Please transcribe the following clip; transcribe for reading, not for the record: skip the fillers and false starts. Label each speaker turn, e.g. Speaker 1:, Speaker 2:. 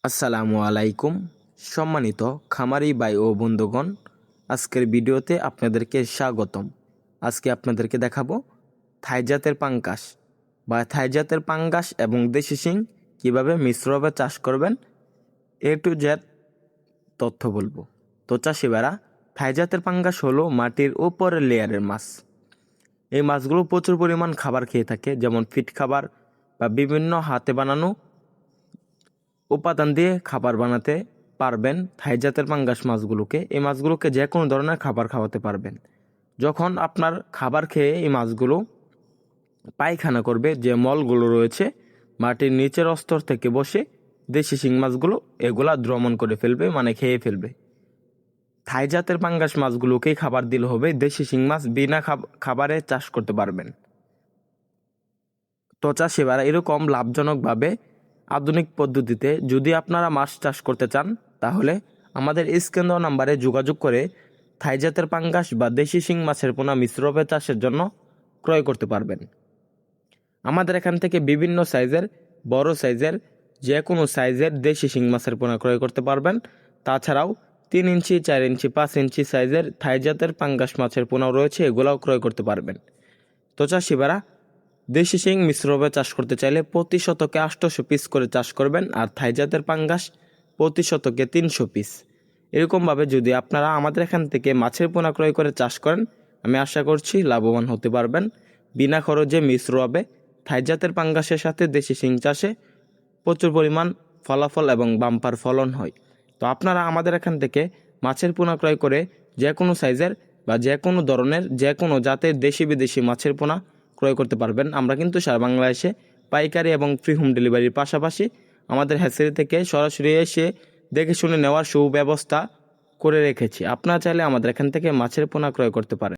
Speaker 1: আসসালামু আলাইকুম। সম্মানিত খামারি ভাই ও বন্ধুগণ, আজকের ভিডিওতে আপনাদেরকে স্বাগতম। আজকে আপনাদেরকে দেখাবো থাই জাতের পাঙ্গাস এবং দেশি শিং কীভাবে মিশ্রভাবে চাষ করবেন, এ টু জেড তথ্য বলবো। তো চাষিবারা, থাই জাতের পাঙ্গাস হলো মাটির উপরের লেয়ারের মাছ। এই মাছগুলো প্রচুর পরিমাণ খাবার খেয়ে থাকে, যেমন ফিড খাবার বা বিভিন্ন হাতে বানানো উপাদান দিয়ে খাবার বানাতে পারবেন। থাই জাতের পাঙ্গাস মাছগুলোকে, এই মাছগুলোকে যে কোনো ধরনের খাবার খাওয়াতে পারবেন। যখন আপনার খাবার খেয়ে এই মাছগুলো পায়খানা করবে, যে মলগুলো রয়েছে মাটির নিচের স্তর থেকে বসে দেশি শিং মাছগুলো এগুলা দ্রমণ করে ফেলবে, মানে খেয়ে ফেলবে। থাই জাতের পাঙ্গাস মাছগুলোকেই খাবার দিলে হবে, দেশি শিং মাছ বিনা খাবারে চাষ করতে পারবেন। তো চাষিবারা, এরকম লাভজনকভাবে আধুনিক পদ্ধতিতে যদি আপনারা মাছ চাষ করতে চান, তাহলে আমাদের স্ক্রিন দেওয়া নাম্বারে যোগাযোগ করে থাই জাতের পাঙ্গাস বা দেশি শিং মাছের পোনা মিশ্রভাবে চাষের জন্য ক্রয় করতে পারবেন। আমাদের এখান থেকে বিভিন্ন সাইজের, বড় সাইজের, যে কোনো সাইজের দেশি শিং মাছের পোনা ক্রয় করতে পারবেন। তাছাড়াও 3 ইঞ্চি, 4 ইঞ্চি, 5 ইঞ্চি সাইজের থাই জাতের পাঙ্গাস মাছের পোনাও রয়েছে, এগুলাও ক্রয় করতে পারবেন। তো চাষিবারা, দেশি শিং মিশ্রভাবে চাষ করতে চাইলে প্রতি শতকে 800 পিস করে চাষ করবেন, আর থাই জাতের পাঙ্গাস প্রতি শতকে 300 পিস। এরকমভাবে যদি আপনারা আমাদের এখান থেকে মাছের পোনা ক্রয় করে চাষ করেন, আমি আশা করছি লাভবান হতে পারবেন। বিনা খরচে মিশ্রভাবে থাই জাতের পাঙ্গাসের সাথে দেশি শিং চাষে প্রচুর পরিমাণ ফলাফল এবং বাম্পার ফলন হয়। তো আপনারা আমাদের এখান থেকে মাছের পোনা ক্রয় করে যে কোনো সাইজের বা যে কোনো ধরনের, যে কোনো জাতের দেশি বিদেশি মাছের পোনা ক্রয় করতে পারবেন। আমরা কিন্তু সারা বাংলাদেশে পাইকারি এবং ফ্রি হোম ডেলিভারির পাশাপাশি আমাদের হ্যাচারি থেকে সরাসরি এসে দেখে শুনে নেওয়ার সুব্যবস্থা করে রেখেছি। আপনারা চাইলে আমাদের এখান থেকে মাছের পোনা ক্রয় করতে পারেন।